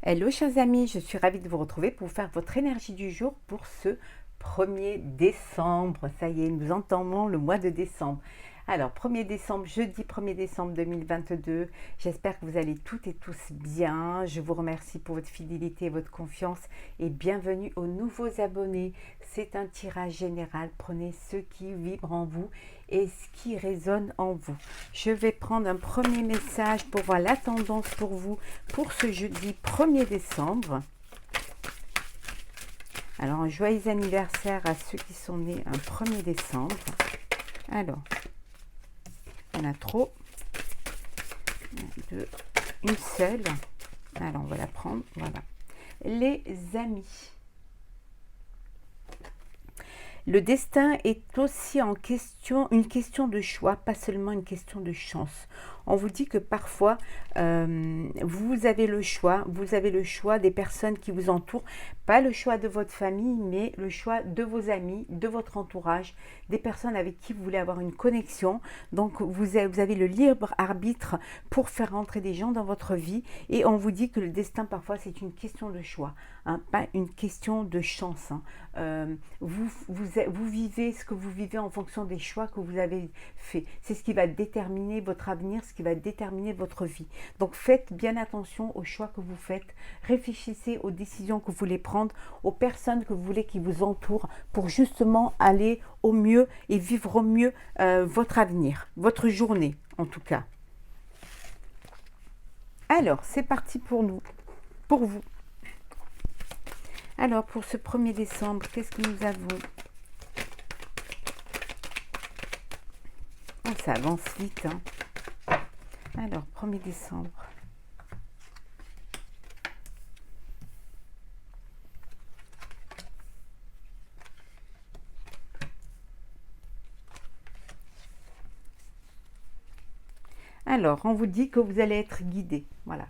Hello chers amis, je suis ravie de vous retrouver pour faire votre énergie du jour pour ce 1er décembre. Ça y est, nous entamons le mois de décembre. Alors, 1er décembre, jeudi 1er décembre 2022, j'espère que vous allez toutes et tous bien. Je vous remercie pour votre fidélité et votre confiance et bienvenue aux nouveaux abonnés. C'est un tirage général, prenez ce qui vibre en vous et ce qui résonne en vous. Je vais prendre un premier message pour voir la tendance pour vous pour ce jeudi 1er décembre. Alors, un joyeux anniversaire à ceux qui sont nés un 1er décembre. Alors, il y en a trop. Une seule. Alors, on va la prendre. Voilà. Les amis. Le destin est aussi en question, une question de choix, pas seulement une question de chance. On vous dit que parfois, vous avez le choix des personnes qui vous entourent, pas le choix de votre famille, mais le choix de vos amis, de votre entourage, des personnes avec qui vous voulez avoir une connexion. Donc, vous avez le libre arbitre pour faire rentrer des gens dans votre vie et on vous dit que le destin, parfois, c'est une question de choix, hein, pas une question de chance. Vous vivez ce que vous vivez en fonction des choix que vous avez faits. C'est ce qui va déterminer votre avenir, ce qui va déterminer votre vie. Donc faites bien attention aux choix que vous faites. Réfléchissez aux décisions que vous voulez prendre, aux personnes que vous voulez qui vous entourent pour justement aller au mieux et vivre au mieux votre avenir, votre journée en tout cas. Alors, c'est parti pour nous, pour vous. Alors, pour ce 1er décembre, qu'est-ce que nous avons ? Oh, ça avance vite, hein. Alors, 1er décembre. Alors, on vous dit que vous allez être guidé. Voilà.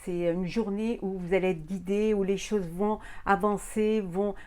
C'est une journée où vous allez être guidé, où les choses vont avancer,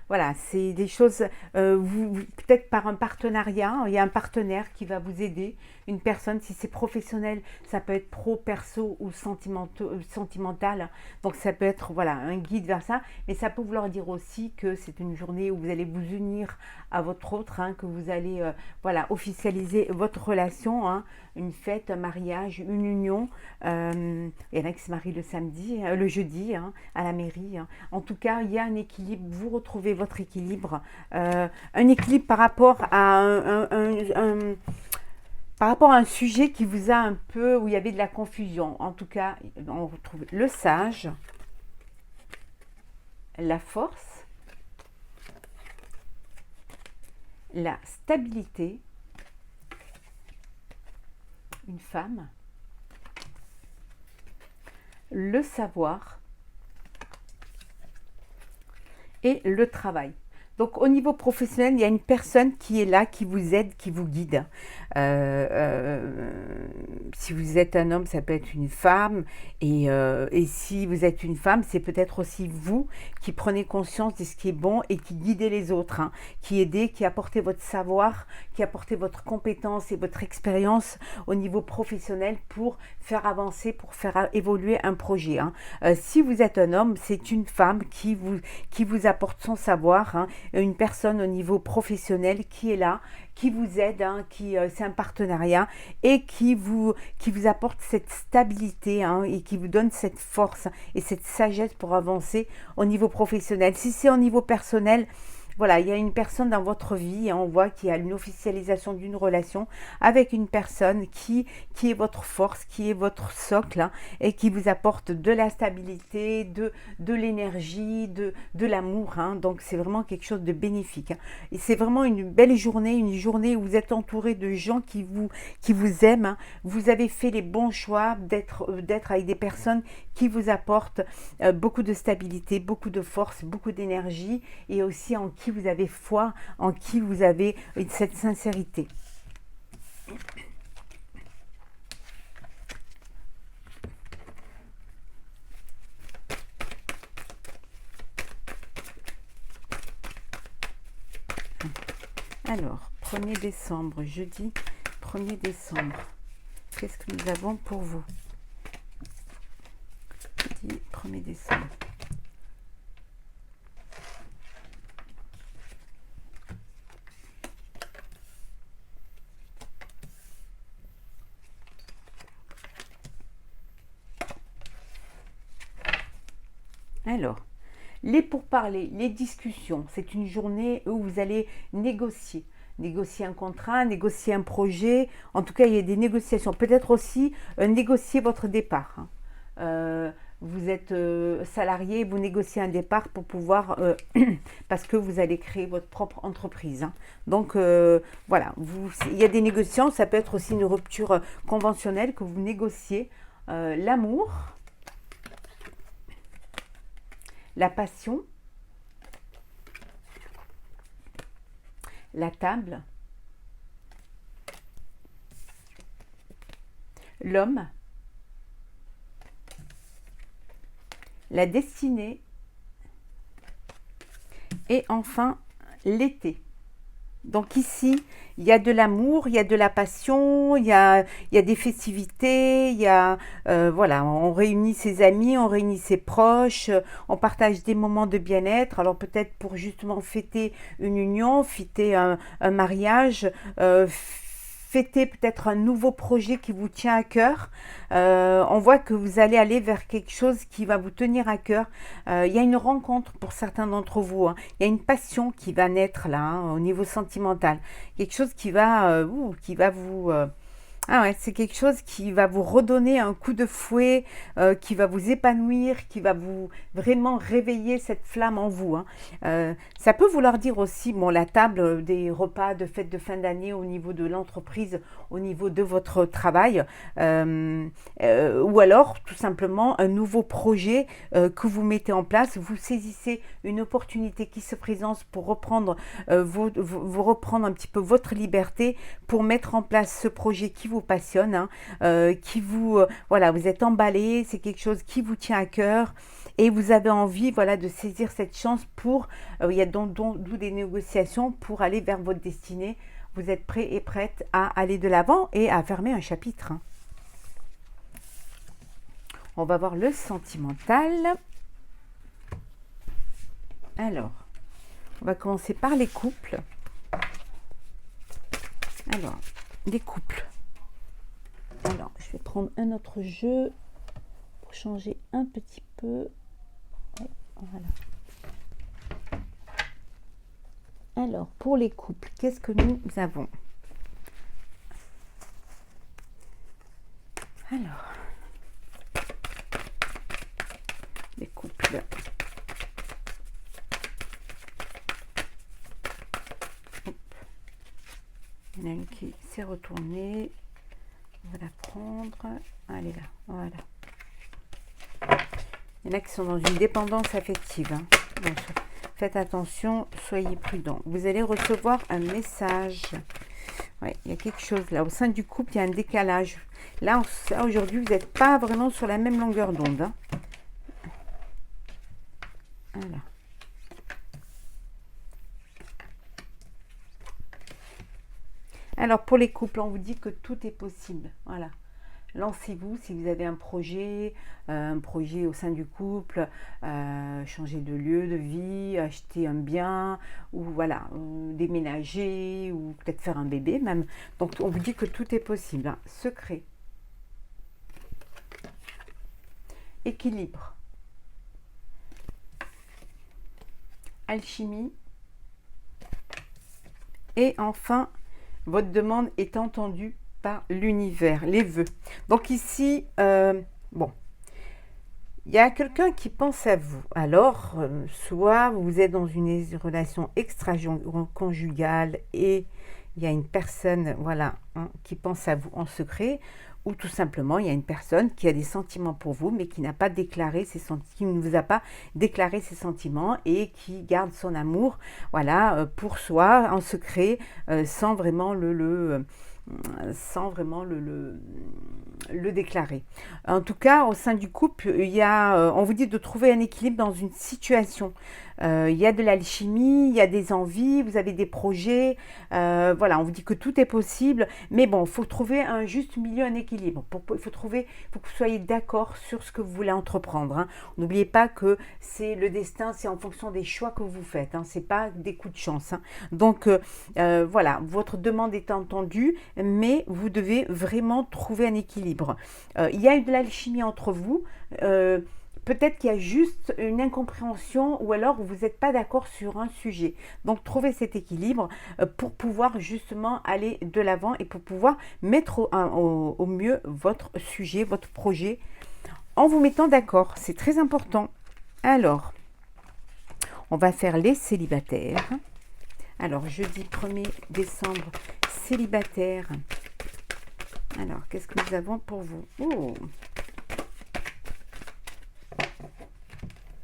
voilà, c'est des choses, peut-être par un partenariat, il y a un partenaire qui va vous aider, une personne, si c'est professionnel, ça peut être pro, perso ou sentimental, donc ça peut être, voilà, un guide vers ça, mais ça peut vouloir dire aussi que c'est une journée où vous allez vous unir à votre autre, hein, que vous allez, voilà, officialiser votre relation, hein, une fête, un mariage, une union, il y en a qui se marient le samedi, le jeudi, hein, à la mairie. Hein. En tout cas, il y a un équilibre. Vous retrouvez votre équilibre. Un équilibre par rapport à par rapport à un sujet qui vous a un peu, où il y avait de la confusion. En tout cas, on retrouve le sage, la force, la stabilité, une femme, le savoir et le travail. Donc au niveau professionnel, il y a une personne qui est là, qui vous aide, qui vous guide. Si vous êtes un homme, ça peut être une femme. Et si vous êtes une femme, c'est peut-être aussi vous qui prenez conscience de ce qui est bon et qui guidez les autres. Hein, qui aidez, qui apportez votre savoir, qui apportez votre compétence et votre expérience au niveau professionnel pour faire avancer, pour faire évoluer un projet. Hein. Si vous êtes un homme, c'est une femme qui vous apporte son savoir, hein, une personne au niveau professionnel qui est là, qui vous aide, hein, c'est un partenariat et qui vous apporte cette stabilité, hein, et qui vous donne cette force et cette sagesse pour avancer au niveau professionnel. Si c'est au niveau personnel, voilà, il y a une personne dans votre vie, hein, on voit qu'il y a une officialisation d'une relation avec une personne qui est votre force, qui est votre socle, hein, et qui vous apporte de la stabilité, de l'énergie, de l'amour. Hein, donc c'est vraiment quelque chose de bénéfique. Hein, et c'est vraiment une belle journée, une journée où vous êtes entouré de gens qui vous aiment. Hein, vous avez fait les bons choix d'être avec des personnes qui vous apportent beaucoup de stabilité, beaucoup de force, beaucoup d'énergie et aussi en qui vous avez foi, en qui vous avez cette sincérité. Alors, 1er décembre, jeudi 1er décembre. Qu'est-ce que nous avons pour vous? Jeudi 1er décembre. Alors, les pourparlers, les discussions, c'est une journée où vous allez négocier. Négocier un contrat, négocier un projet. En tout cas, il y a des négociations. Peut-être aussi négocier votre départ. Hein. Vous êtes salarié, vous négociez un départ pour pouvoir, parce que vous allez créer votre propre entreprise. Hein. Donc voilà, il y a des négociations. Ça peut être aussi une rupture conventionnelle que vous négociez. L'amour, la passion, la table, l'homme, la destinée et enfin l'été. Donc ici, il y a de l'amour, il y a de la passion, il y a des festivités, il y a, voilà, on réunit ses amis, on réunit ses proches, on partage des moments de bien-être. Alors peut-être pour justement fêter une union, fêter un mariage, fêter peut-être un nouveau projet qui vous tient à cœur. On voit que vous allez aller vers quelque chose qui va vous tenir à cœur. Il y a une rencontre pour certains d'entre vous. Hein. Il y a une passion qui va naître là, hein, au niveau sentimental. Quelque chose qui va vous... ah ouais, c'est quelque chose qui va vous redonner un coup de fouet, qui va vous épanouir, qui va vous vraiment réveiller cette flamme en vous. Hein. Ça peut vouloir dire aussi, bon, la table des repas de fête de fin d'année au niveau de l'entreprise, au niveau de votre travail, ou alors tout simplement un nouveau projet que vous mettez en place. Vous saisissez une opportunité qui se présente pour reprendre, vous reprendre un petit peu votre liberté pour mettre en place ce projet qui vous passionne, hein, qui vous, voilà, vous êtes emballé, c'est quelque chose qui vous tient à cœur et vous avez envie, voilà, de saisir cette chance pour, il y a d'où des négociations pour aller vers votre destinée. Vous êtes prêt et prête à aller de l'avant et à fermer un chapitre. Hein. On va voir le sentimental. Alors, on va commencer par les couples. Alors, les couples. Alors, je vais prendre un autre jeu pour changer un petit peu. Ouais, voilà. Alors, pour les couples, qu'est-ce que nous avons? Alors, les couples. Hop. Il y en a une qui s'est retournée. On va la prendre. Elle est là. Voilà. Il y en a qui sont dans une dépendance affective. Hein. Donc, faites attention, soyez prudents. Vous allez recevoir un message. Ouais, il y a quelque chose là. Au sein du couple, il y a un décalage. Là, aujourd'hui, vous n'êtes pas vraiment sur la même longueur d'onde. Hein. Voilà. Alors, pour les couples, on vous dit que tout est possible. Voilà. Lancez-vous si vous avez un projet au sein du couple, changer de lieu de vie, acheter un bien, ou voilà, déménager, ou peut-être faire un bébé même. Donc, on vous dit que tout est possible. Hein. Secret. Équilibre. Alchimie. Et enfin, votre demande est entendue par l'univers, les vœux. Donc ici, bon, il y a quelqu'un qui pense à vous. Alors, soit vous êtes dans une relation extra-conjugale et il y a une personne, voilà, hein, qui pense à vous en secret, ou tout simplement, il y a une personne qui a des sentiments pour vous, mais qui n'a pas déclaré ses sentiments, qui ne vous a pas déclaré ses sentiments et qui garde son amour, voilà, pour soi, en secret, sans vraiment le déclarer. En tout cas, au sein du couple, on vous dit de trouver un équilibre dans une situation. Il y a de l'alchimie, il y a des envies, vous avez des projets. Voilà, on vous dit que tout est possible. Mais bon, il faut trouver un juste milieu, un équilibre. Il faut que vous soyez d'accord sur ce que vous voulez entreprendre. Hein. N'oubliez pas que c'est le destin, c'est en fonction des choix que vous faites. Hein. Ce n'est pas des coups de chance. Hein. Donc, voilà, votre demande est entendue, mais vous devez vraiment trouver un équilibre. Il y a de l'alchimie entre vous. Peut-être qu'il y a juste une incompréhension ou alors vous n'êtes pas d'accord sur un sujet. Donc, trouvez cet équilibre pour pouvoir justement aller de l'avant et pour pouvoir mettre au mieux votre sujet, votre projet en vous mettant d'accord. C'est très important. Alors, on va faire les célibataires. Alors, jeudi 1er décembre, célibataire. Alors, qu'est-ce que nous avons pour vous? Oh.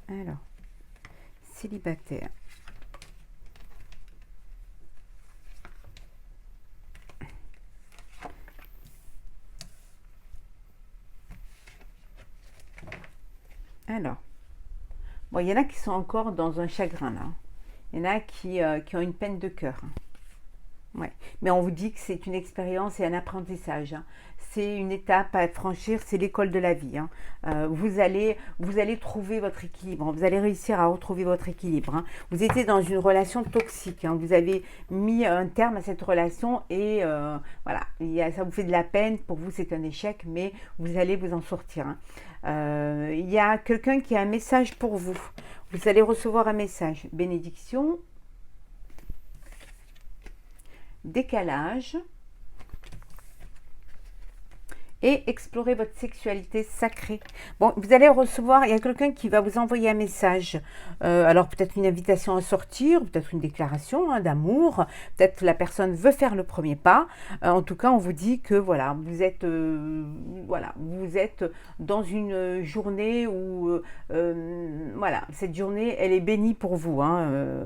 Alors, célibataire. Alors, bon, il y en a qui sont encore dans un chagrin là. Il y en a qui ont une peine de cœur. Ouais. Mais on vous dit que c'est une expérience et un apprentissage. Hein. C'est une étape à franchir, c'est l'école de la vie. Hein. Vous allez trouver votre équilibre, vous allez réussir à retrouver votre équilibre. Hein. Vous étiez dans une relation toxique, hein. Vous avez mis un terme à cette relation et voilà, ça vous fait de la peine, pour vous c'est un échec, mais vous allez vous en sortir. Hein. Il y a quelqu'un qui a un message pour vous. Vous allez recevoir un message. Bénédiction. Décalage et explorer votre sexualité sacrée. Bon, vous allez recevoir, il y a quelqu'un qui va vous envoyer un message, alors peut-être une invitation à sortir, peut-être une déclaration d'amour, peut-être la personne veut faire le premier pas. En tout cas, on vous dit que voilà, vous êtes dans une journée où voilà, cette journée, elle est bénie pour vous. Hein,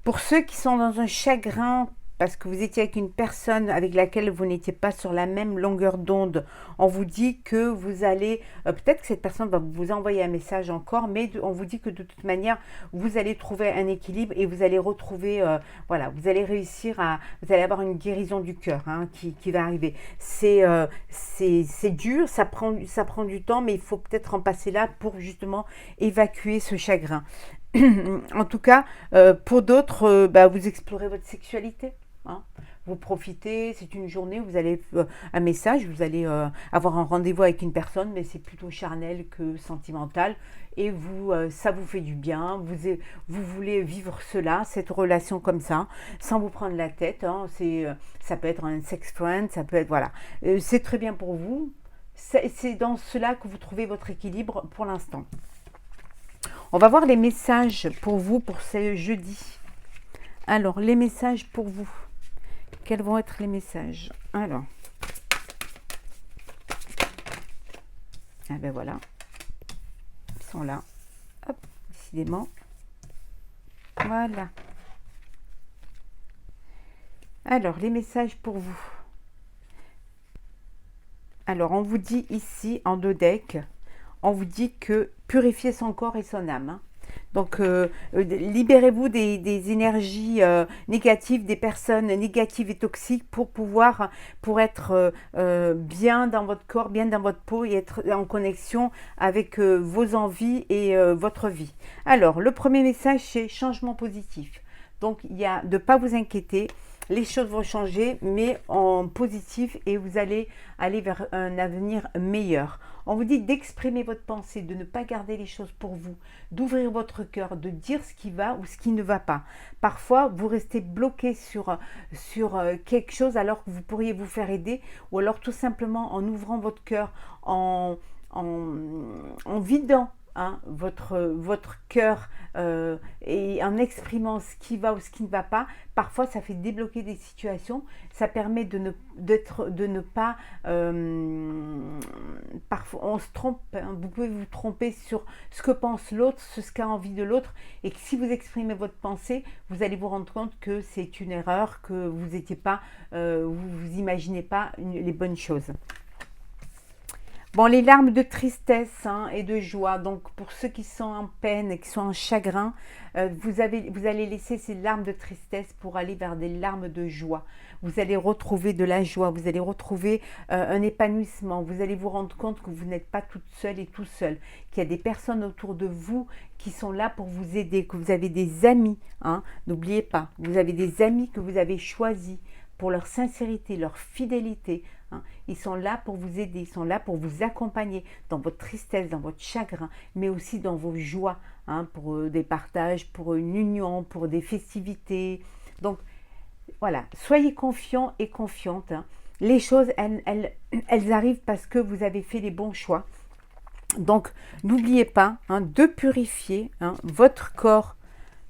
pour ceux qui sont dans un chagrin parce que vous étiez avec une personne avec laquelle vous n'étiez pas sur la même longueur d'onde, on vous dit que vous allez, peut-être que cette personne va vous envoyer un message encore, mais on vous dit que de toute manière, vous allez trouver un équilibre et vous allez retrouver, voilà, vous allez vous allez avoir une guérison du cœur hein, qui va arriver. C'est dur, ça prend du temps, mais il faut peut-être en passer là pour justement évacuer ce chagrin. En tout cas, pour d'autres, vous explorez votre sexualité. Hein. Vous profitez, c'est une journée, vous allez un message, vous allez avoir un rendez-vous avec une personne, mais c'est plutôt charnel que sentimental. Et vous, ça vous fait du bien, vous voulez vivre cela, cette relation comme ça, sans vous prendre la tête. Hein. Ça peut être un sex friend, ça peut être, voilà. C'est très bien pour vous. C'est dans cela que vous trouvez votre équilibre pour l'instant. On va voir les messages pour vous pour ce jeudi. Alors, les messages pour vous. Quels vont être les messages? Alors. Ah ben voilà. Ils sont là. Hop, décidément. Voilà. Alors, les messages pour vous. Alors, on vous dit ici, en deux decks, on vous dit que purifier son corps et son âme. Hein. Donc, libérez-vous des énergies négatives, des personnes négatives et toxiques pour être bien dans votre corps, bien dans votre peau et être en connexion avec vos envies et votre vie. Alors, le premier message, c'est changement positif. Donc, il y a de ne pas vous inquiéter. Les choses vont changer, mais en positif et vous allez aller vers un avenir meilleur. On vous dit d'exprimer votre pensée, de ne pas garder les choses pour vous, d'ouvrir votre cœur, de dire ce qui va ou ce qui ne va pas. Parfois, vous restez bloqué sur quelque chose alors que vous pourriez vous faire aider ou alors tout simplement en ouvrant votre cœur, en vidant hein, votre cœur et en exprimant ce qui va ou ce qui ne va pas, parfois ça fait débloquer des situations, ça permet de ne pas, parfois on se trompe, hein, vous pouvez vous tromper sur ce que pense l'autre, ce qu'a envie de l'autre, et que si vous exprimez votre pensée, vous allez vous rendre compte que c'est une erreur, que vous n'étiez pas, vous imaginez pas les bonnes choses. Bon, les larmes de tristesse, hein, et de joie, donc pour ceux qui sont en peine et qui sont en chagrin, vous allez laisser ces larmes de tristesse pour aller vers des larmes de joie. Vous allez retrouver de la joie, vous allez retrouver un épanouissement, vous allez vous rendre compte que vous n'êtes pas toute seule et tout seul, qu'il y a des personnes autour de vous qui sont là pour vous aider, que vous avez des amis, hein, n'oubliez pas, vous avez des amis que vous avez choisis pour leur sincérité, leur fidélité, hein. Ils sont là pour vous aider, ils sont là pour vous accompagner dans votre tristesse, dans votre chagrin, mais aussi dans vos joies, hein, pour des partages, pour une union, pour des festivités. Donc voilà, soyez confiants et confiantes, hein. Les choses, elles arrivent parce que vous avez fait les bons choix. Donc n'oubliez pas, hein, de purifier, hein, votre corps.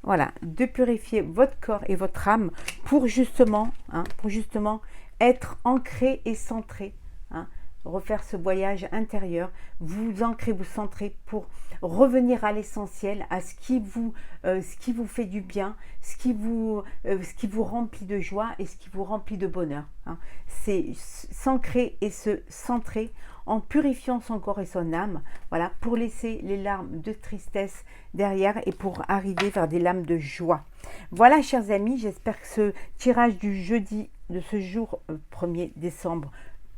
Voilà, de purifier votre corps et votre âme pour justement, hein, être ancré et centré, hein, refaire ce voyage intérieur, vous ancrer, vous centrer pour revenir à l'essentiel, à ce qui vous fait du bien, ce qui vous remplit de joie et ce qui vous remplit de bonheur, hein. C'est s'ancrer et se centrer en purifiant son corps et son âme, voilà, pour laisser les larmes de tristesse derrière et pour arriver vers des larmes de joie. Voilà, chers amis, j'espère que ce tirage du jeudi de ce jour 1er décembre,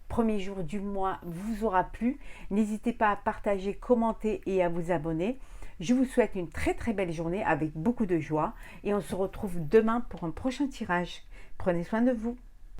premier jour du mois, vous aura plu. N'hésitez pas à partager, commenter et à vous abonner. Je vous souhaite une très très belle journée avec beaucoup de joie et on se retrouve demain pour un prochain tirage. Prenez soin de vous.